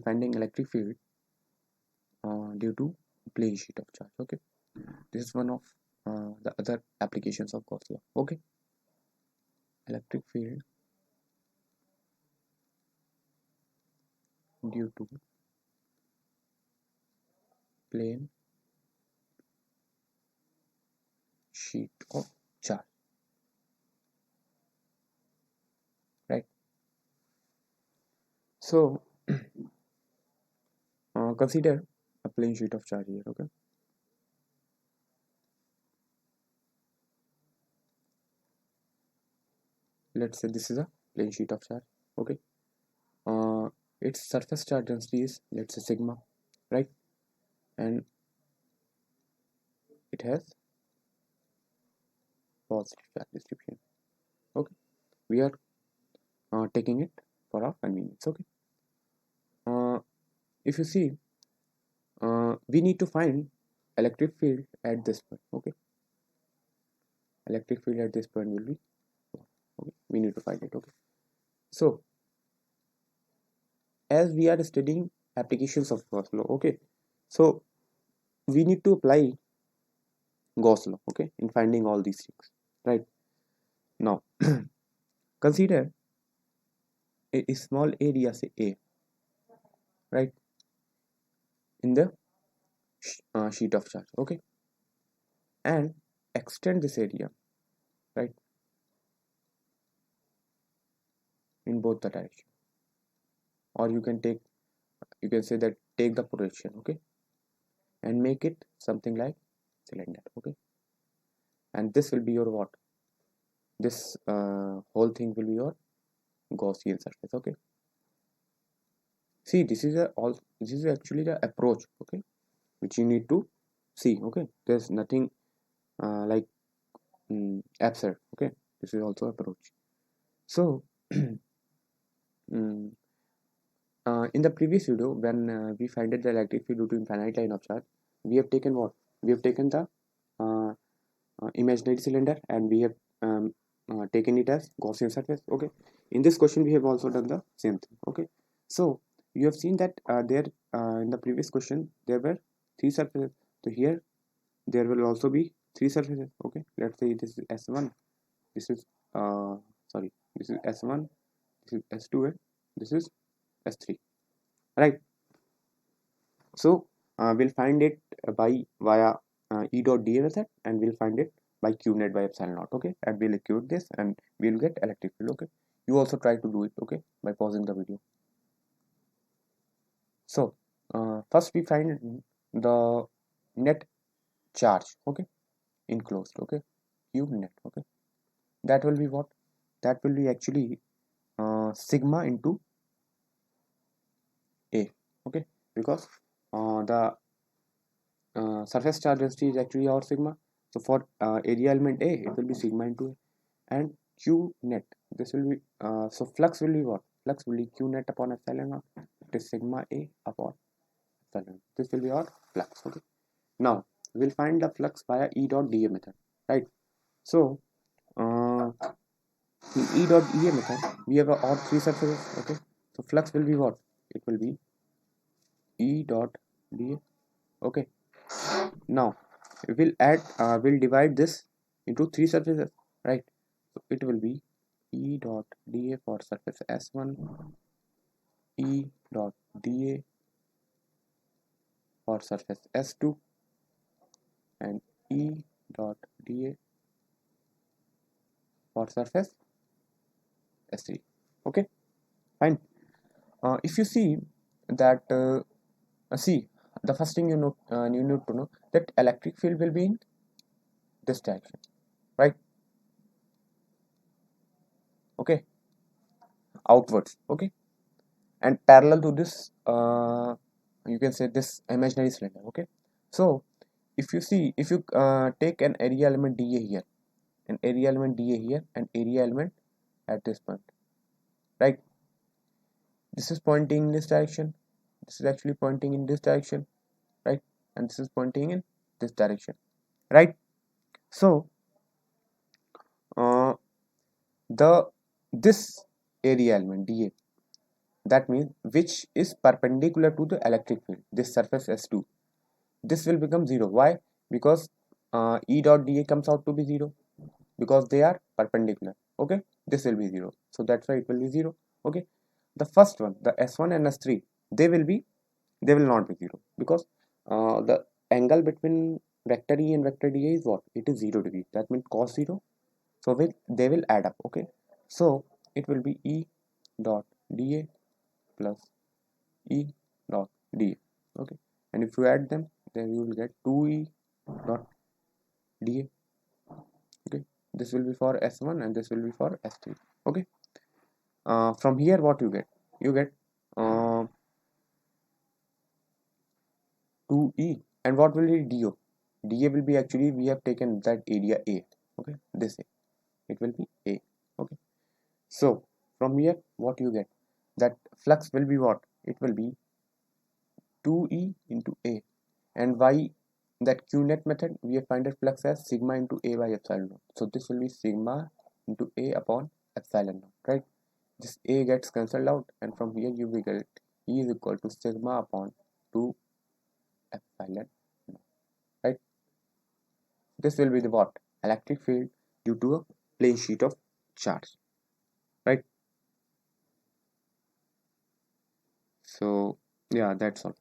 finding electric field due to plane sheet of charge. Okay, this is one of the other applications of Gauss law. Okay, electric field due to plane sheet of charge, right? So consider a plane sheet of charge here. Okay, let's say this is a plane sheet of charge. Okay, its surface charge density is, let's say, sigma, right? And it has positive charge distribution. Okay, we are taking it for our convenience. Okay, if you see, we need to find electric field at this point. Okay, electric field at this point will be, okay, we need to find it. Okay, so as we are studying applications of Gauss law, okay, so we need to apply Gauss law, okay, in finding all these things, right? Now consider a small area, say A, right, in the sheet of charge. Okay, and extend this area, right, in both the direction, or you can say that take the projection. Okay, and make it something like cylinder. Okay, and this will be your what, this whole thing will be your Gaussian surface. Okay, see, this is actually the approach, okay, which you need to see. Okay, there's nothing like absurd. Okay, this is also approach. So mm, in the previous video, when we find the electric field due to infinite line of charge, we have taken what, we have taken the uh, imaginary cylinder, and we have taken it as Gaussian surface. Okay, in this question we have also done the same thing. Okay, so you have seen that there in the previous question there were three surfaces, so here there will also be three surfaces. Okay, let's say this is S1, this is sorry, this is S1, this is S2, and this is S3, right? So we'll find it by via E dot dA method, and we'll find it by Q net by epsilon naught. Okay, and we'll equate this and we'll get electric field. Okay, you also try to do it, okay, by pausing the video. So first we find the net charge, okay, enclosed. Okay, Q net. Okay, that will be what, that will be actually sigma into A. Okay, because the surface charge density is actually our sigma. So for area element A, it will be sigma into A, and Q net, this will be so flux will be what, flux will be Q net upon epsilon naught. It is sigma A upon epsilon. This will be our flux. Okay, now we'll find the flux via E dot dA method, right? So in E dot dA method we have all three surfaces. Okay, so flux will be what, it will be E dot dA. Okay, now we'll add we'll divide this into three surfaces, right? So it will be E dot dA for surface S1, E dot dA for surface S2, and E dot dA for surface S3. Okay, fine. If you see that see, the first thing you need to know that electric field will be in this direction, right? Okay, outwards. Okay, and parallel to this you can say this imaginary cylinder. Okay, so if you see, if you take an area element dA here, an area element dA here, and area element at this point, right, this is pointing in this direction, this is actually pointing in this direction, right, and this is pointing in this direction, right? So the this area element dA that means which is perpendicular to the electric field, this surface S2, this will become 0. Why? Because E dot dA comes out to be 0 because they are perpendicular. Okay, this will be 0, so that's why it will be 0. Okay, the first one, the S1 and S3, they will not be 0 because the angle between vector E and vector dA is what? It is 0 degree. That means cos 0. So they will add up. Okay, so it will be E dot dA plus E dot dA. Okay, and if you add them, then you will get 2E dot dA. Okay, this will be for S1 and this will be for S3. Okay, from here what you get? You get 2E, and what will be DO? DA will be, actually we have taken that area A. Okay, this A, it will be A. Okay, so from here what you get? That flux will be what? It will be 2E into A, and why that QNet method we have find flux as sigma into A by epsilon naught. So this will be sigma into A upon epsilon naught, right? This A gets cancelled out, and from here you will get E is equal to sigma upon 2 epsilon naught, right? This will be the what? Electric field due to a plane sheet of charge, right? So yeah, that's all.